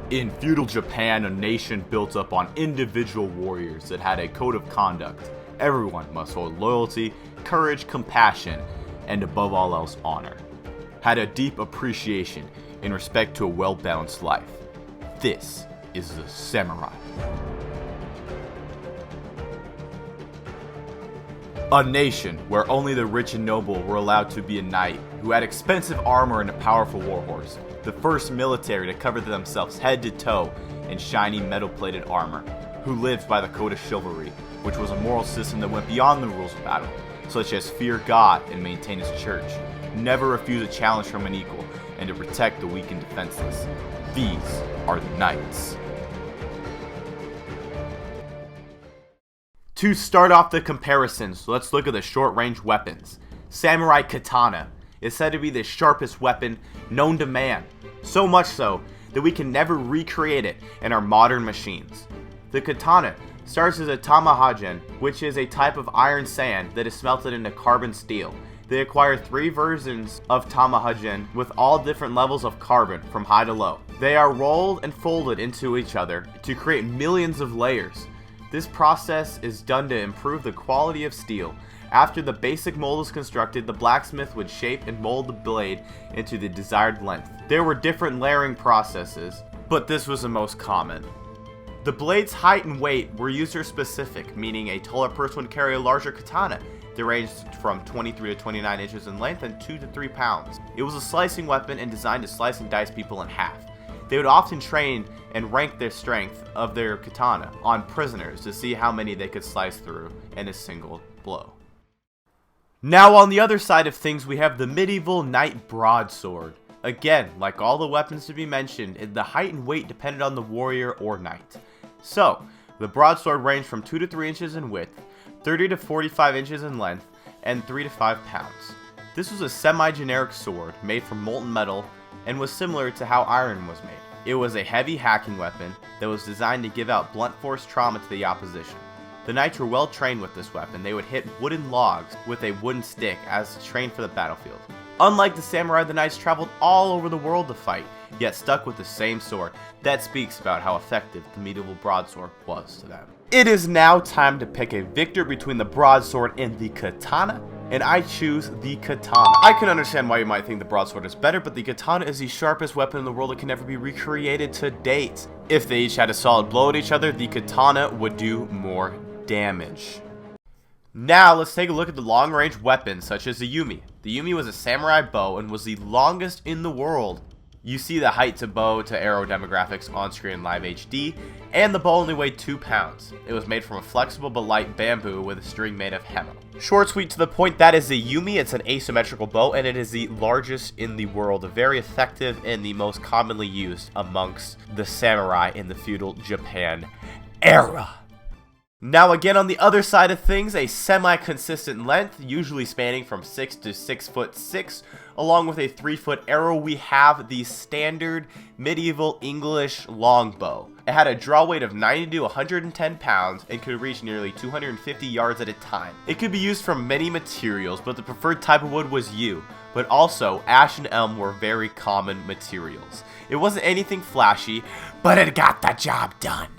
In feudal Japan, a nation built up on individual warriors that had a code of conduct. Everyone must hold loyalty, courage, compassion, and above all else, honor. Had a deep appreciation in respect to a well-balanced life. This is the samurai. A nation where only the rich and noble were allowed to be a knight, who had expensive armor and a powerful warhorse. The first military to cover themselves head to toe in shiny metal-plated armor, who lived by the code of chivalry, which was a moral system that went beyond the rules of battle, such as fear God and maintain his church, never refuse a challenge from an equal, and to protect the weak and defenseless. These are the knights. To start off the comparisons, let's look at the short-range weapons. Samurai katana is said to be the sharpest weapon known to man, so much so that we can never recreate it in our modern machines. The katana starts as a tamahagen, which is a type of iron sand that is smelted into carbon steel. They acquire 3 versions of tamahagen with all different levels of carbon from high to low. They are rolled and folded into each other to create millions of layers. This process is done to improve the quality of steel. After the basic mold is constructed, the blacksmith would shape and mold the blade into the desired length. There were different layering processes, but this was the most common. The blade's height and weight were user-specific, meaning a taller person would carry a larger katana. They ranged from 23 to 29 inches in length and 2 to 3 pounds. It was a slicing weapon and designed to slice and dice people in half. They would often train and rank their strength of their katana on prisoners to see how many they could slice through in a single blow. Now on the other side of things, we have the medieval knight broadsword. Again, like all the weapons to be mentioned, the height and weight depended on the warrior or knight. So, the broadsword ranged from 2 to 3 inches in width, 30 to 45 inches in length, and 3 to 5 pounds. This was a semi-generic sword made from molten metal and was similar to how iron was made. It was a heavy hacking weapon that was designed to give out blunt force trauma to the opposition. The knights were well trained with this weapon. They would hit wooden logs with a wooden stick as trained for the battlefield. Unlike the samurai, the knights traveled all over the world to fight, yet stuck with the same sword. That speaks about how effective the medieval broadsword was to them. It is now time to pick a victor between the broadsword and the katana, and I choose the katana. I can understand why you might think the broadsword is better, but the katana is the sharpest weapon in the world that can never be recreated to date. If they each had a solid blow at each other, the katana would do more damage. Now let's take a look at the long-range weapons such as the Yumi. The Yumi was a samurai bow and was the longest in the world. You see the height to bow to arrow demographics on screen in live HD, and the bow only weighed 2 pounds. It was made from a flexible but light bamboo with a string made of hemo. Short, sweet, to the point, that is the Yumi. It's an asymmetrical bow and it is the largest in the world, very effective and the most commonly used amongst the samurai in the feudal Japan era. Now again, on the other side of things, a semi-consistent length, usually spanning from 6 to 6'6", along with a 3-foot arrow, we have the standard medieval English longbow. It had a draw weight of 90 to 110 pounds and could reach nearly 250 yards at a time. It could be used from many materials, but the preferred type of wood was yew, but also ash and elm were very common materials. It wasn't anything flashy, but it got the job done.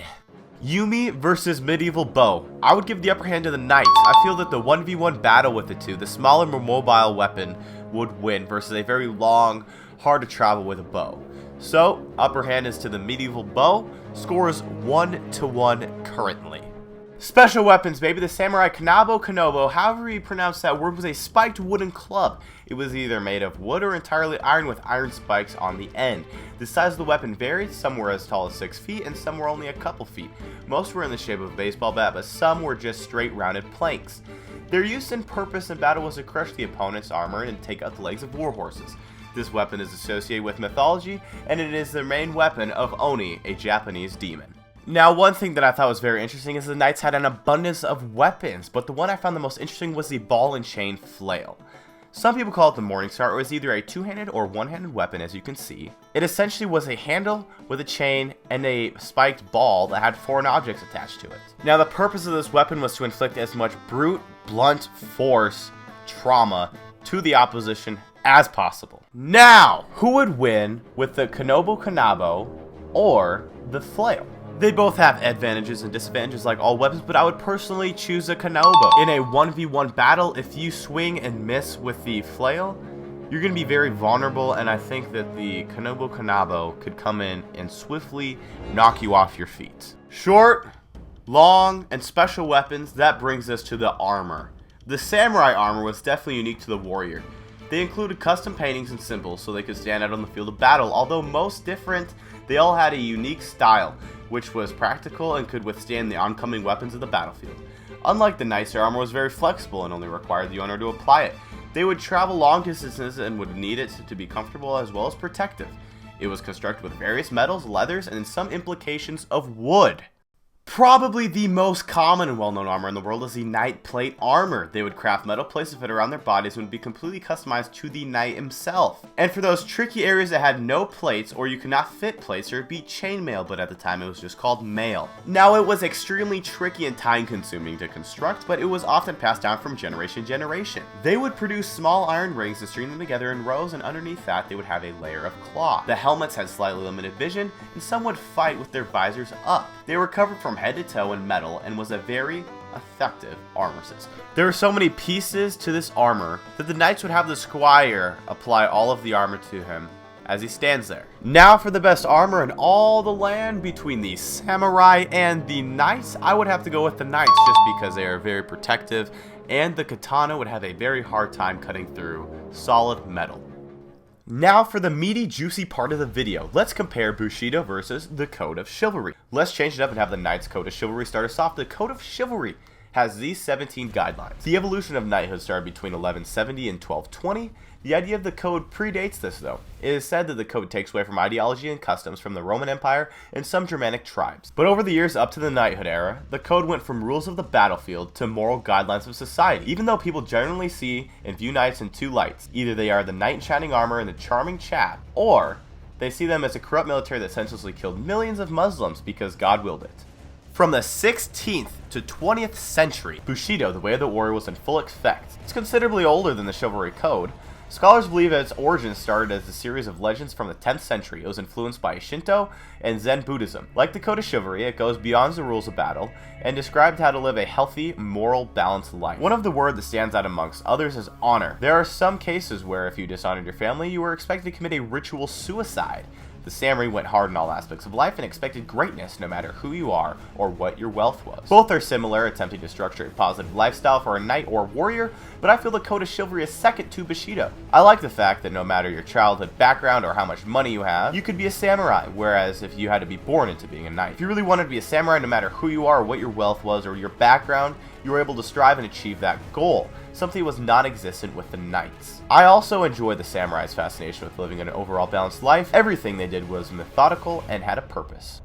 Yumi versus medieval bow. I would give the upper hand to the knights. I feel that the 1v1 battle with the two, the smaller, more mobile weapon would win versus a very long, hard to travel with a bow. So, upper hand is to the medieval bow. Score is 1-1 currently. Special weapons, baby. The samurai KANABO, however you pronounce that word, was a spiked wooden club. It was either made of wood or entirely iron with iron spikes on the end. The size of the weapon varied. Some were as tall as 6 feet and some were only a couple feet. Most were in the shape of a baseball bat, but some were just straight rounded planks. Their use and purpose in battle was to crush the opponent's armor and take out the legs of war horses. This weapon is associated with mythology, and it is the main weapon of Oni, a Japanese demon. Now, one thing that I thought was very interesting is the knights had an abundance of weapons, but the one I found the most interesting was the ball and chain flail. Some people call it the Morning Star. It was either a two-handed or one-handed weapon, as you can see. It essentially was a handle with a chain and a spiked ball that had foreign objects attached to it. Now, the purpose of this weapon was to inflict as much brute, blunt force trauma to the opposition as possible. Now, who would win with the KANABO or the flail. They both have advantages and disadvantages like all weapons, but I would personally choose a KANABO. In a 1v1 battle, if you swing and miss with the flail, you're going to be very vulnerable, and I think that the KANABO could come in and swiftly knock you off your feet. Short, long, and special weapons, that brings us to the armor. The samurai armor was definitely unique to the warrior. They included custom paintings and symbols so they could stand out on the field of battle. Although most different, they all had a unique style, which was practical and could withstand the oncoming weapons of the battlefield. Unlike the knights, their armor was very flexible and only required the owner to apply it. They would travel long distances and would need it to be comfortable as well as protective. It was constructed with various metals, leathers, and in some implications of wood. Probably the most common and well-known armor in the world is the knight plate armor. They would craft metal plates to fit around their bodies and would be completely customized to the knight himself. And for those tricky areas that had no plates or you could not fit plates, there would be chainmail, but at the time it was just called mail. Now it was extremely tricky and time-consuming to construct, but it was often passed down from generation to generation. They would produce small iron rings and string them together in rows, and underneath that they would have a layer of cloth. The helmets had slightly limited vision, and some would fight with their visors up. They were covered from head to toe in metal and was a very effective armor system. There were so many pieces to this armor that the knights would have the squire apply all of the armor to him as he stands there. Now for the best armor in all the land between the samurai and the knights, I would have to go with the knights just because they are very protective and the katana would have a very hard time cutting through solid metal. Now for the meaty, juicy part of the video, let's compare Bushido versus the Code of Chivalry. Let's change it up and have the Knight's Code of Chivalry start us off. The Code of Chivalry has these 17 guidelines. The evolution of knighthood started between 1170 and 1220. The idea of the code predates this though. It is said that the code takes away from ideology and customs from the Roman Empire and some Germanic tribes. But over the years up to the knighthood era, the code went from rules of the battlefield to moral guidelines of society. Even though people generally see and view knights in two lights, either they are the knight in shining armor and the charming chap, or they see them as a corrupt military that senselessly killed millions of Muslims because God willed it. From the 16th to 20th century, Bushido, the way of the warrior, was in full effect. It's considerably older than the chivalry code. Scholars believe its origins started as a series of legends from the 10th century. It was influenced by Shinto and Zen Buddhism. Like the Code of Chivalry, it goes beyond the rules of battle and described how to live a healthy, moral, balanced life. One of the words that stands out amongst others is honor. There are some cases where if you dishonored your family, you were expected to commit a ritual suicide. The samurai went hard in all aspects of life and expected greatness no matter who you are or what your wealth was. Both are similar, attempting to structure a positive lifestyle for a knight or warrior, but I feel the Code of Chivalry is second to Bushido. I like the fact that no matter your childhood background or how much money you have, you could be a samurai, whereas if you had to be born into being a knight. If you really wanted to be a samurai, no matter who you are or what your wealth was or your background, you were able to strive and achieve that goal, something that was non-existent with the knights. I also enjoy the samurai's fascination with living an overall balanced life. Everything they did was methodical and had a purpose.